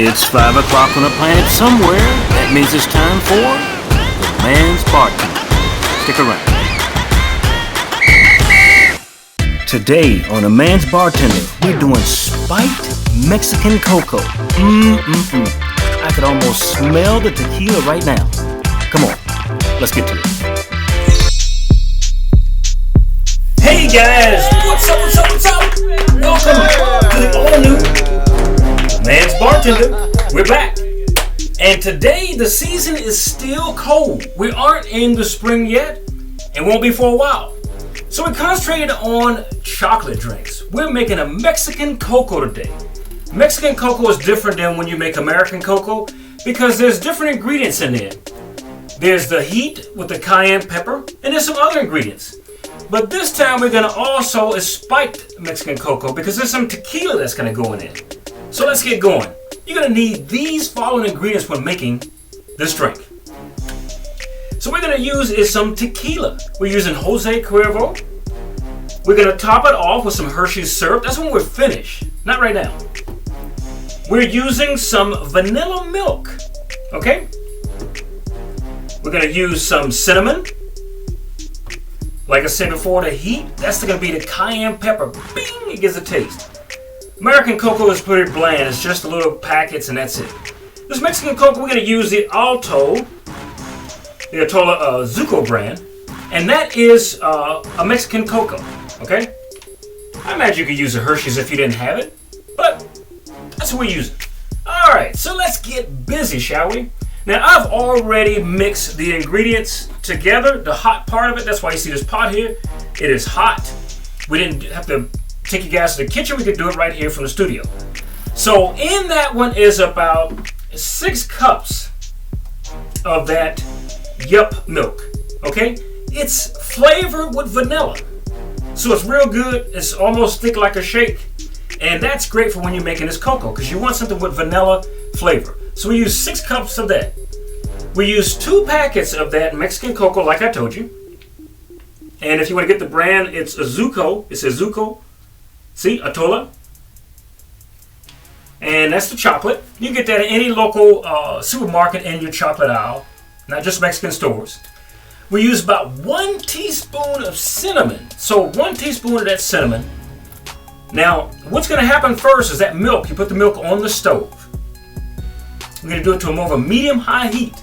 It's 5 o'clock on a planet somewhere. That means it's time for the man's bartender. Stick around. Today on a man's bartender, we're doing spiked Mexican cocoa. I could almost smell the tequila right now. Come on, let's get to it. Hey guys, what's up? Welcome to the all-new Man's Bartender. We're back. And today the season is still cold. We aren't in the spring yet and won't be for a while. So we concentrated on chocolate drinks. We're making a Mexican cocoa today. Mexican cocoa is different than when you make American cocoa because there's different ingredients in there. There's the heat with the cayenne pepper and there's some other ingredients. But this time we're gonna also is spiked Mexican cocoa because there's some tequila that's gonna go in it. So let's get going. You're gonna need these following ingredients when making this drink. So we're gonna use is some tequila. We're using Jose Cuervo. We're gonna top it off with some Hershey's syrup. That's when we're finished, not right now. We're using some vanilla milk, okay? We're gonna use some cinnamon. Like I said before, the heat, that's gonna be the cayenne pepper. Bing, it gives a taste. American cocoa is pretty bland. It's just a little packets and that's it. This Mexican cocoa, we're gonna use the Atola Zuko brand. And that is a Mexican cocoa, okay? I imagine you could use a Hershey's if you didn't have it, but that's what we're using. All right, so let's get busy, shall we? Now, I've already mixed the ingredients together, the hot part of it. That's why you see this pot here. It is hot. We didn't have to take you guys to the kitchen. We could do it right here from the studio. So in that one is about 6 cups of that yup milk, okay? It's flavored with vanilla. So it's real good. It's almost thick like a shake. And that's great for when you're making this cocoa because you want something with vanilla flavor. So we use 6 cups of that. We use 2 packets of that Mexican cocoa, like I told you. And if you want to get the brand, it's Zuko. It says Zuko. See, Atola. And that's the chocolate. You can get that at any local supermarket in your chocolate aisle, not just Mexican stores. We use about 1 teaspoon of cinnamon. So 1 teaspoon of that cinnamon. Now, what's going to happen first is that milk. You put the milk on the stove. We're going to do it to a more of a medium-high heat.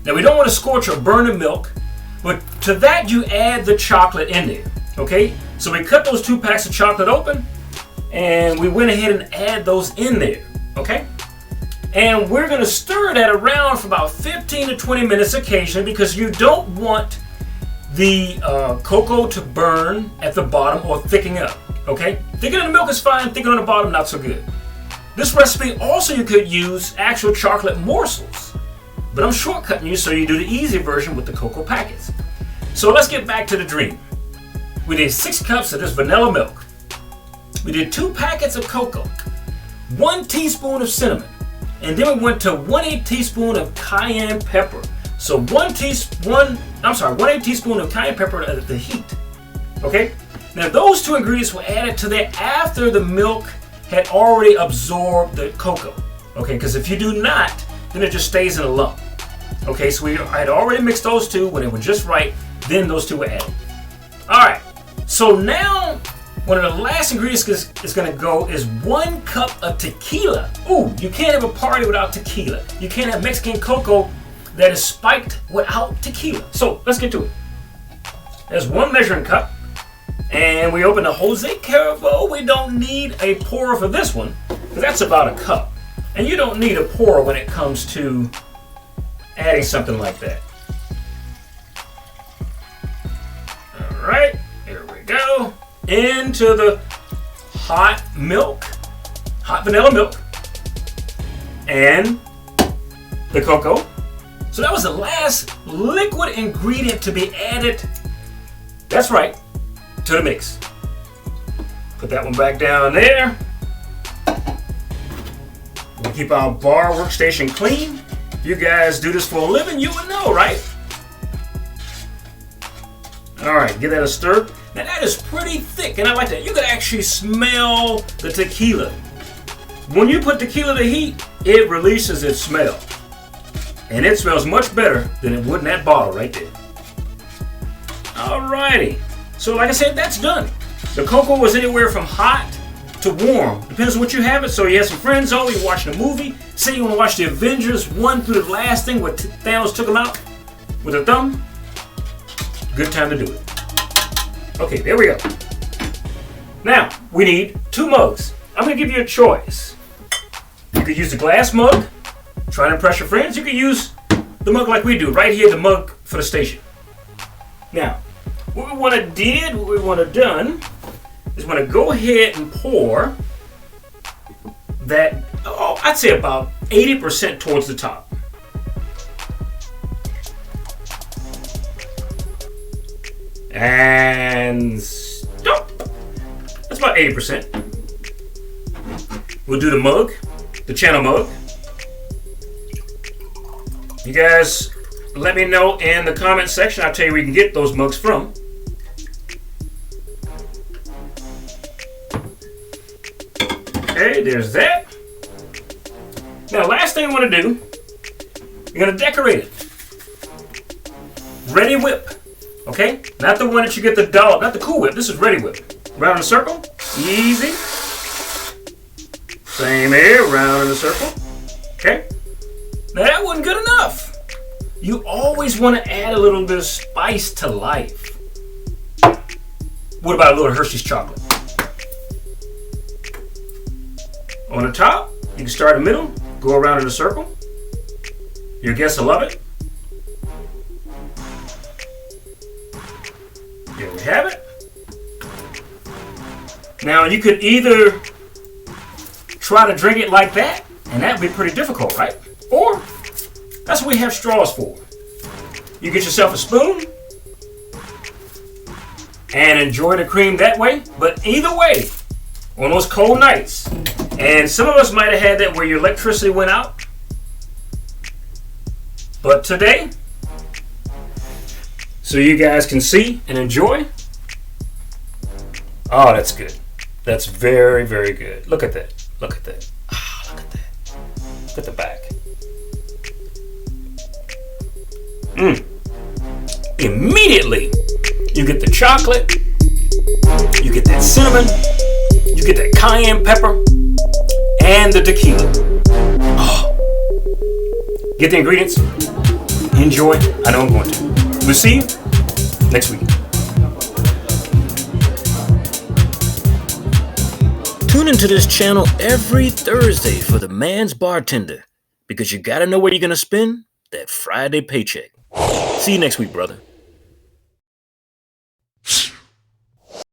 Now, we don't want to scorch or burn the milk, but to that you add the chocolate in there, okay? So we cut those 2 packs of chocolate open, and we went ahead and add those in there, okay? And we're going to stir that around for about 15 to 20 minutes occasionally because you don't want the cocoa to burn at the bottom or thickening up, okay? Thickening the milk is fine, thickening on the bottom, not so good. This recipe also you could use actual chocolate morsels, but I'm shortcutting you so you do the easy version with the cocoa packets. So let's get back to the dream. We did 6 cups of this vanilla milk. We did 2 packets of cocoa, 1 teaspoon of cinnamon, and then we went to 1/8 teaspoon of cayenne pepper. So 1/8 teaspoon of cayenne pepper at the heat. Okay? Now those 2 ingredients were added to that after the milk had already absorbed the cocoa. Okay, because if you do not, then it just stays in a lump. Okay, so I had already mixed those 2 when they were just right, then those 2 were added. Alright, so now one of the last ingredients is going to go is 1 cup of tequila. Ooh, you can't have a party without tequila. You can't have Mexican cocoa that is spiked without tequila. So let's get to it. There's 1 measuring cup. And we open the Jose Cuervo. We don't need a pour for this one, because that's about a cup. And you don't need a pour when it comes to adding something like that. All right, here we go. Into the hot milk, hot vanilla milk, and the cocoa. So that was the last liquid ingredient to be added. That's right. To the mix. Put that one back down there. We'll keep our bar workstation clean. If you guys do this for a living, you would know, right? All right, give that a stir. Now that is pretty thick, and I like that. You can actually smell the tequila. When you put tequila to heat, it releases its smell. And it smells much better than it would in that bottle right there. Alrighty. So like I said, that's done. The cocoa was anywhere from hot to warm. Depends on what you have it. So you have some friends over, you're watching a movie. Say you want to watch the Avengers 1 through the last thing where Thanos took them out with a thumb. Good time to do it. Okay, there we go. Now, we need 2 mugs. I'm going to give you a choice. You could use the glass mug. Try to impress your friends. You could use the mug like we do. Right here, the mug for the station. Now, what we want to done is want to go ahead and pour that, I'd say about 80% towards the top. And stop. That's about 80%. We'll do the mug, the channel mug. You guys let me know in the comment section. I'll tell you where you can get those mugs from. Okay, there's that. Now, last thing I want to do, you're going to decorate it. Ready Whip. Okay? Not the one that you get the dollop, not the Cool Whip. This is Ready Whip. Round in a circle. Easy. Same here. Round in a circle. Okay? Now, that wasn't good enough. You always want to add a little bit of spice to life. What about a little Hershey's chocolate? On the top, you can start in the middle, go around in a circle. Your guests will love it. There we have it. Now, you could either try to drink it like that, and that would be pretty difficult, right? Or, that's what we have straws for. You get yourself a spoon and enjoy the cream that way. But either way, on those cold nights, and some of us might have had that where your electricity went out. But today, so you guys can see and enjoy. Oh, that's good. That's very, very good. Look at that. Look at that. Ah, look at that. Look at the back. Immediately, you get the chocolate, you get that cinnamon, you get that cayenne pepper, and the tequila. Oh. Get the ingredients. Enjoy. I know I'm going to. We'll see you next week. Tune into this channel every Thursday for the man's bartender, because you gotta know where you're gonna spend that Friday paycheck. See you next week, brother.